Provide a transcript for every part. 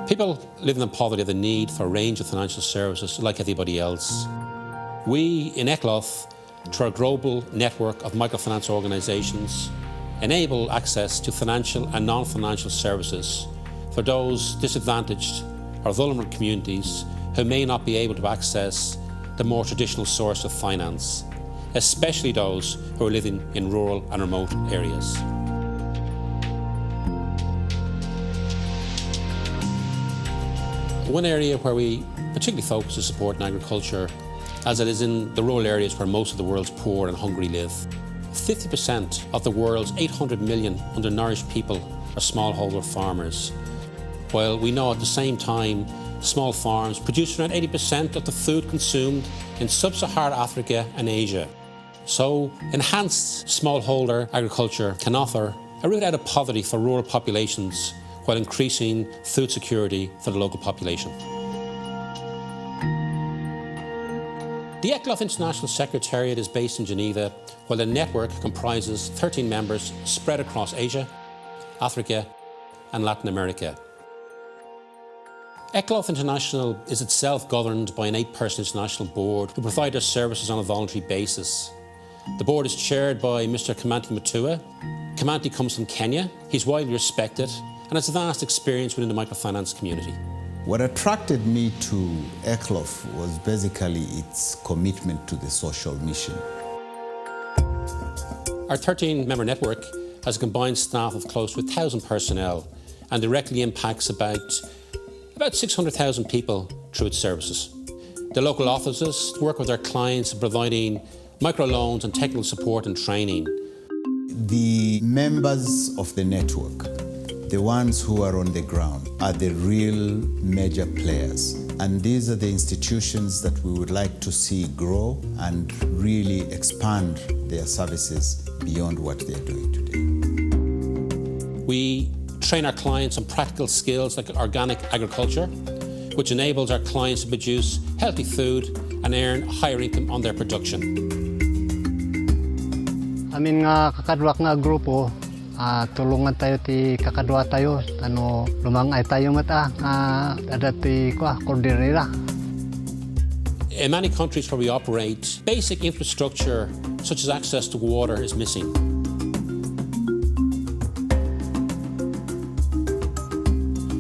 People living in poverty have the need for a range of financial services like everybody else. We in ECLOF, through our global network of microfinance organisations, enable access to financial and non-financial services for those disadvantaged or vulnerable communities who may not be able to access the more traditional source of finance, especially those who are living in rural and remote areas. One area where we particularly focus is support in agriculture, as it is in the rural areas where most of the world's poor and hungry live. 50% of the world's 800 million undernourished people are smallholder farmers, while we know at the same time small farms produce around 80% of the food consumed in sub-Saharan Africa and Asia. So enhanced smallholder agriculture can offer a route out of poverty for rural populations while increasing food security for the local population. The ECLOF International Secretariat is based in Geneva, while the network comprises 13 members spread across Asia, Africa and Latin America. ECLOF International is itself governed by an 8-person international board who provide their services on a voluntary basis. The board is chaired by Mr. Kamanti Mutua. Kamanti comes from Kenya. He's widely respected and has a vast experience within the microfinance community. What attracted me to ECLOF was basically its commitment to the social mission. Our 13-member network has a combined staff of close to 1,000 personnel and directly impacts about 600,000 people through its services. The local offices work with their clients in providing microloans and technical support and training. The members of the network, the ones who are on the ground, are the real major players. And these are the institutions that we would like to see grow and really expand their services beyond what they're doing today. We train our clients on practical skills like organic agriculture, which enables our clients to produce healthy food and earn higher income on their production. Amin nga kakadwa nga grupo, tulungan tayo ti kakadwa tayo, lumangay tayo mata adati ko koordinera. In many countries where we operate, basic infrastructure such as access to water is missing.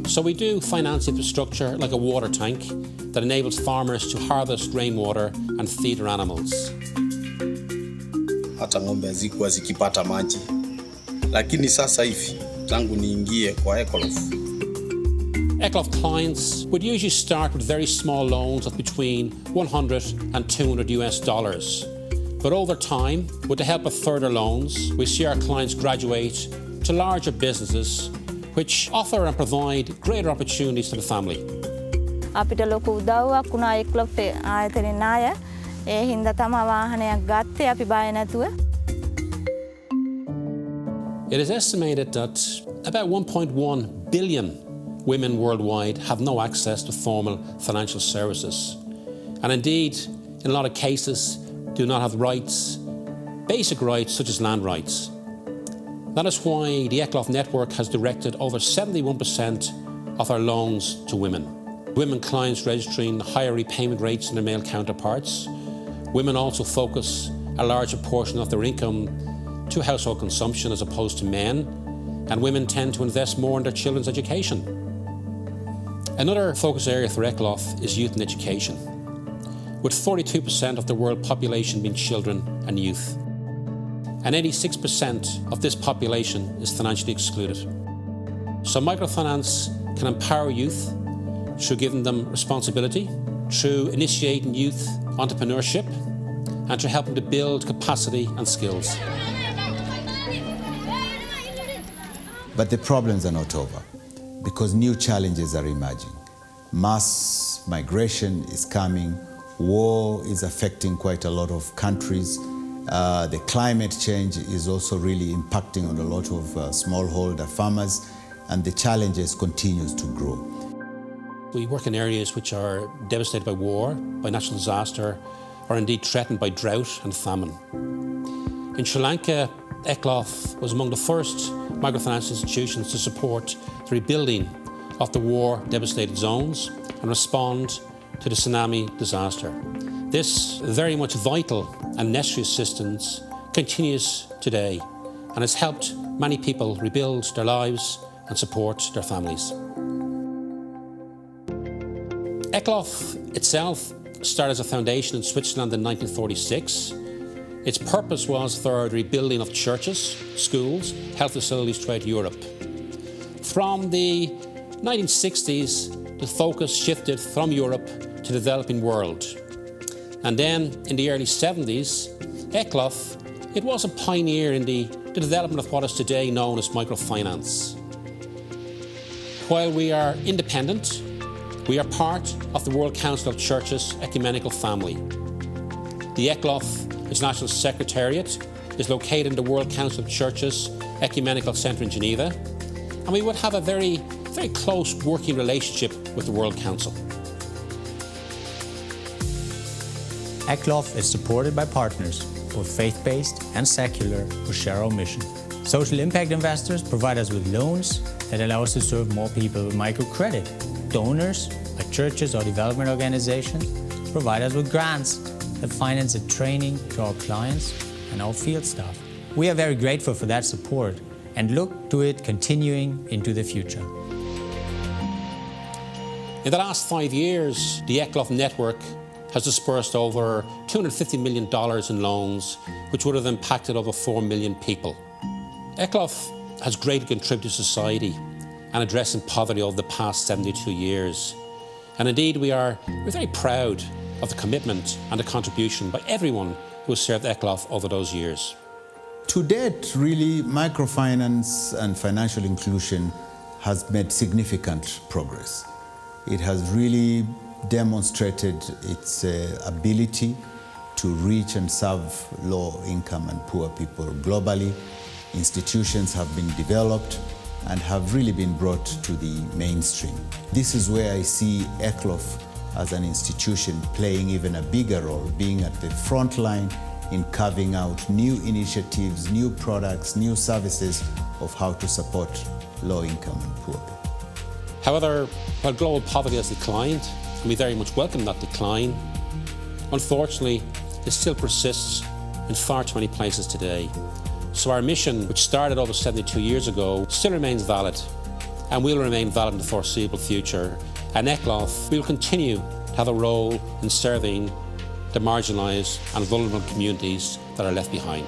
So we do finance infrastructure like a water tank that enables farmers to harvest rainwater and feed their animals. Hata ng'ombe hazikuwa zikipata maji, lakini sasa hivi tangu niingie kwa ECLOF. ECLOF clients would usually start with very small loans of between $100 and $200. But over time, with the help of further loans, we see our clients graduate to larger businesses which offer and provide greater opportunities to the family. Apita loku dawa kuna ECLOF te ayatene naya hinda tama wahane gatte api bayana tuwa. It is estimated that about 1.1 billion women worldwide have no access to formal financial services, and indeed, in a lot of cases, do not have rights, basic rights such as land rights. That is why the ECLOF network has directed over 71% of our loans to women. Women clients registering higher repayment rates than their male counterparts. Women also focus a larger portion of their income to household consumption as opposed to men, and women tend to invest more in their children's education. Another focus area for ECLOF is youth and education, with 42% of the world population being children and youth. And 86% of this population is financially excluded. So microfinance can empower youth through giving them responsibility, through initiating youth entrepreneurship, and through helping to build capacity and skills. But the problems are not over, because new challenges are emerging. Mass migration is coming, war is affecting quite a lot of countries. The climate change is also really impacting on a lot of smallholder farmers, and the challenges continues to grow. We work in areas which are devastated by war, by natural disaster, or indeed threatened by drought and famine. In Sri Lanka, ECLOF was among the first microfinance institutions to support the rebuilding of the war-devastated zones and respond to the tsunami disaster. This very much vital and necessary assistance continues today and has helped many people rebuild their lives and support their families. ECLOF itself started as a foundation in Switzerland in 1946. Its purpose was for the rebuilding of churches, schools, health facilities throughout Europe. From the 1960s, the focus shifted from Europe to the developing world. And then in the early 70s, ECLOF, it was a pioneer in the development of what is today known as microfinance. While we are independent, we are part of the World Council of Churches ecumenical family. The ECLOF International Secretariat is located in the World Council of Churches Ecumenical Centre in Geneva, and we would have a very close working relationship with the World Council. ECLOF is supported by partners, both faith-based and secular, who share our mission. Social impact investors provide us with loans that allow us to serve more people with microcredit. Donors, like churches or development organizations, provide us with grants that finance the training to our clients and our field staff. We are very grateful for that support and look to it continuing into the future. In the last 5 years, the ECLOF network has disbursed over $250 million in loans, which would have impacted over 4 million people. ECLOF has greatly contributed to society and addressing poverty over the past 72 years. And indeed, we're very proud of the commitment and the contribution by everyone who has served ECLOF over those years. To date, really, microfinance and financial inclusion has made significant progress. It has really demonstrated its ability to reach and serve low-income and poor people globally. Institutions have been developed and have really been brought to the mainstream. This is where I see ECLOF as an institution playing even a bigger role, being at the front line in carving out new initiatives, new products, new services of how to support low-income and poor people. However, while global poverty has declined, and we very much welcome that decline, unfortunately, it still persists in far too many places today. So our mission, which started over 72 years ago, still remains valid and will remain valid in the foreseeable future. And ECLOF will continue to have a role in serving the marginalised and vulnerable communities that are left behind.